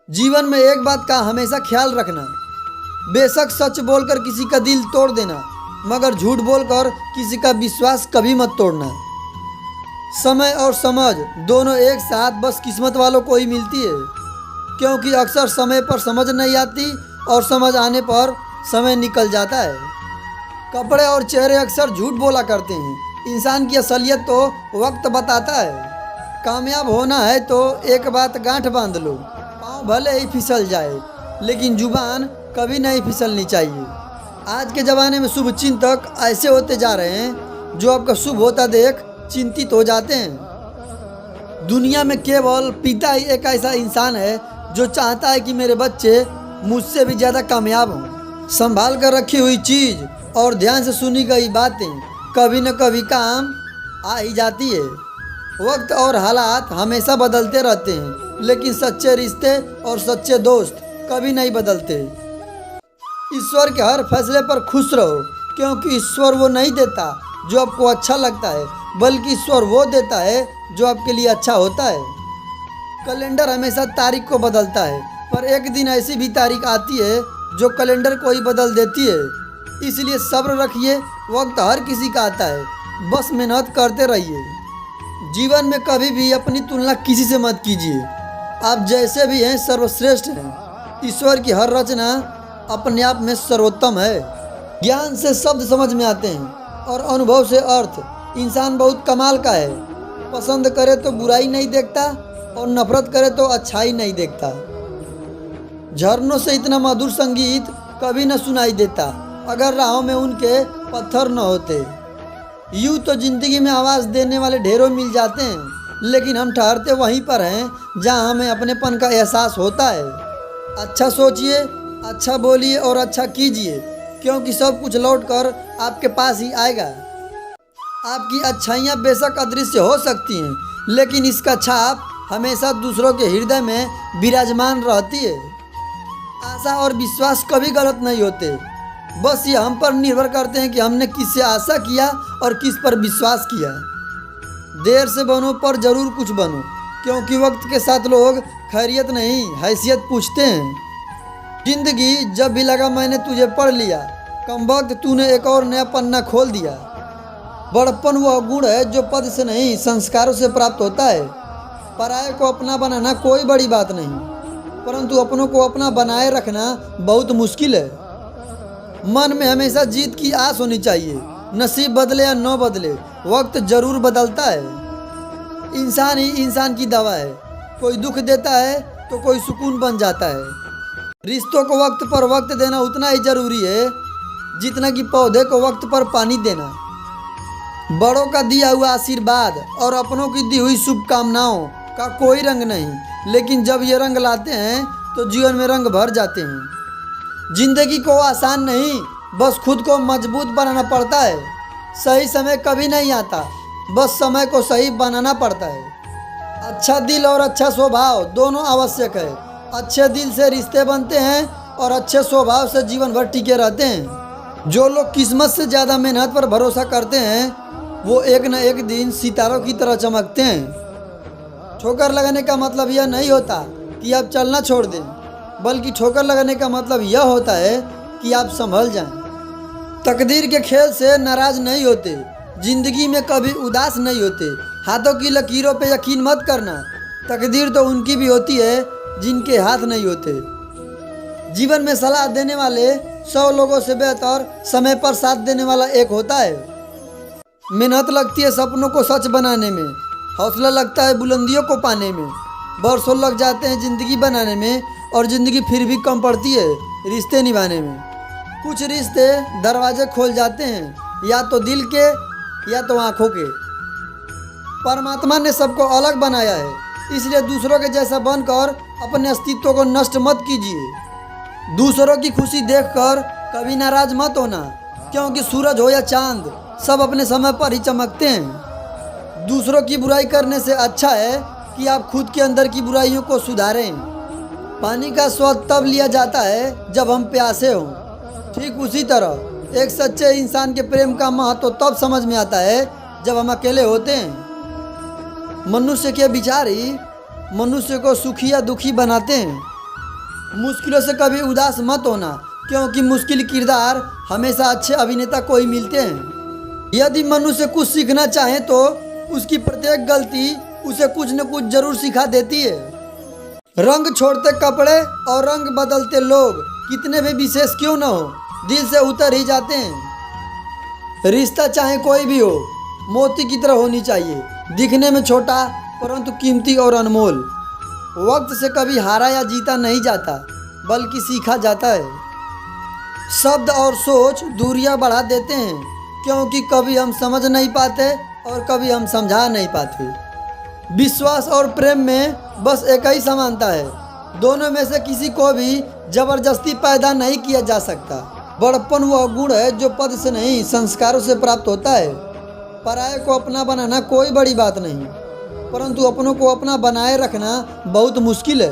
जीवन में एक बात का हमेशा ख्याल रखना, बेशक सच बोलकर किसी का दिल तोड़ देना, मगर झूठ बोलकर किसी का विश्वास कभी मत तोड़ना। समय और समझ दोनों एक साथ बस किस्मत वालों को ही मिलती है, क्योंकि अक्सर समय पर समझ नहीं आती और समझ आने पर समय निकल जाता है। कपड़े और चेहरे अक्सर झूठ बोला करते हैं, इंसान की असलियत तो वक्त बताता है। कामयाब होना है तो एक बात गांठ बांध लो, पाँव भले ही फिसल जाए लेकिन जुबान कभी नहीं फिसलनी चाहिए। आज के ज़माने में शुभ चिंतक ऐसे होते जा रहे हैं जो आपका शुभ होता देख चिंतित हो जाते हैं। दुनिया में केवल पिता ही एक ऐसा इंसान है जो चाहता है कि मेरे बच्चे मुझसे भी ज़्यादा कामयाब हों। संभाल कर रखी हुई चीज़ और ध्यान से सुनी गई बातें कभी न कभी काम आ ही जाती है। वक्त और हालात हमेशा बदलते रहते हैं, लेकिन सच्चे रिश्ते और सच्चे दोस्त कभी नहीं बदलते। ईश्वर के हर फैसले पर खुश रहो, क्योंकि ईश्वर वो नहीं देता जो आपको अच्छा लगता है, बल्कि ईश्वर वो देता है जो आपके लिए अच्छा होता है। कैलेंडर हमेशा तारीख को बदलता है, पर एक दिन ऐसी भी तारीख आती है जो कैलेंडर को ही बदल देती है। इसलिए सब्र रखिए, वक्त हर किसी का आता है, बस मेहनत करते रहिए। जीवन में कभी भी अपनी तुलना किसी से मत कीजिए। आप जैसे भी हैं सर्वश्रेष्ठ हैं। ईश्वर की हर रचना अपने आप में सर्वोत्तम है। ज्ञान से शब्द समझ में आते हैं और अनुभव से अर्थ। इंसान बहुत कमाल का है, पसंद करे तो बुराई नहीं देखता और नफरत करे तो अच्छाई नहीं देखता। झरनों से इतना मधुर संगीत कभी न सुनाई देता अगर राहों में उनके पत्थर न होते। यूँ तो जिंदगी में आवाज़ देने वाले ढेरों मिल जाते हैं, लेकिन हम ठहरते वहीं पर हैं जहां हमें अपनेपन का एहसास होता है। अच्छा सोचिए, अच्छा बोलिए और अच्छा कीजिए, क्योंकि सब कुछ लौटकर आपके पास ही आएगा। आपकी अच्छाइयाँ बेशक अदृश्य हो सकती हैं, लेकिन इसका छाप हमेशा दूसरों के हृदय में विराजमान रहती है। आशा और विश्वास कभी गलत नहीं होते, बस ये हम पर निर्भर करते हैं कि हमने किससे आशा किया और किस पर विश्वास किया। देर से बनो पर ज़रूर कुछ बनो, क्योंकि वक्त के साथ लोग खैरियत नहीं हैसियत पूछते हैं। जिंदगी जब भी लगा मैंने तुझे पढ़ लिया, कमबख्त तूने एक और नया पन्ना खोल दिया। बड़प्पन वह गुण है जो पद से नहीं संस्कारों से प्राप्त होता है। पराये को अपना बनाना कोई बड़ी बात नहीं, परंतु अपनों को अपना बनाए रखना बहुत मुश्किल है। मन में हमेशा जीत की आस होनी चाहिए। नसीब बदले या न बदले, वक्त जरूर बदलता है। इंसान ही इंसान की दवा है, कोई दुख देता है तो कोई सुकून बन जाता है। रिश्तों को वक्त पर वक्त देना उतना ही जरूरी है जितना कि पौधे को वक्त पर पानी देना। बड़ों का दिया हुआ आशीर्वाद और अपनों की दी हुई शुभकामनाओं का कोई रंग नहीं, लेकिन जब ये रंग लाते हैं तो जीवन में रंग भर जाते हैं। जिंदगी को आसान नहीं, बस खुद को मजबूत बनाना पड़ता है। सही समय कभी नहीं आता, बस समय को सही बनाना पड़ता है। अच्छा दिल और अच्छा स्वभाव दोनों आवश्यक है। अच्छे दिल से रिश्ते बनते हैं और अच्छे स्वभाव से जीवन भर टिके रहते हैं। जो लोग किस्मत से ज़्यादा मेहनत पर भरोसा करते हैं वो एक न एक दिन सितारों की तरह चमकते हैं। ठोकर लगाने का मतलब यह नहीं होता कि आप चलना छोड़ दें, बल्कि ठोकर लगाने का मतलब यह होता है कि आप संभल जाएं। तकदीर के खेल से नाराज नहीं होते, जिंदगी में कभी उदास नहीं होते। हाथों की लकीरों पे यकीन मत करना, तकदीर तो उनकी भी होती है जिनके हाथ नहीं होते। जीवन में सलाह देने वाले 100 लोगों से बेहतर समय पर साथ देने वाला एक होता है। मेहनत लगती है सपनों को सच बनाने में, हौसला लगता है बुलंदियों को पाने में। बरसों लग जाते हैं ज़िंदगी बनाने में और ज़िंदगी फिर भी कम पड़ती है रिश्ते निभाने में। कुछ रिश्ते दरवाजे खोल जाते हैं, या तो दिल के या तो आँखों के। परमात्मा ने सबको अलग बनाया है, इसलिए दूसरों के जैसा बनकर अपने अस्तित्व को नष्ट मत कीजिए। दूसरों की खुशी देखकर कभी नाराज मत होना, क्योंकि सूरज हो या चांद सब अपने समय पर ही चमकते हैं। दूसरों की बुराई करने से अच्छा है कि आप खुद के अंदर की बुराइयों को सुधारें। पानी का स्वाद तब लिया जाता है जब हम प्यासे हों, ठीक उसी तरह एक सच्चे इंसान के प्रेम का महत्व तब समझ में आता है जब हम अकेले होते हैं। मनुष्य के विचार ही मनुष्य को सुखी या दुखी बनाते हैं। मुश्किलों से कभी उदास मत होना, क्योंकि मुश्किल किरदार हमेशा अच्छे अभिनेता को ही मिलते हैं। यदि मनुष्य कुछ सीखना चाहे तो उसकी प्रत्येक गलती उसे कुछ न कुछ जरूर सिखा देती है। रंग छोड़ते कपड़े और रंग बदलते लोग कितने भी विशेष क्यों न हो, दिल से उतर ही जाते हैं। रिश्ता चाहे कोई भी हो, मोती की तरह होनी चाहिए, दिखने में छोटा परंतु कीमती और अनमोल। वक्त से कभी हारा या जीता नहीं जाता, बल्कि सीखा जाता है। शब्द और सोच दूरियां बढ़ा देते हैं, क्योंकि कभी हम समझ नहीं पाते और कभी हम समझा नहीं पाते। विश्वास और प्रेम में बस एक ही समानता है, दोनों में से किसी को भी जबरदस्ती पैदा नहीं किया जा सकता। बड़प्पन वह गुण है जो पद से नहीं संस्कारों से प्राप्त होता है। पराये को अपना बनाना कोई बड़ी बात नहीं, परंतु अपनों को अपना बनाए रखना बहुत मुश्किल है।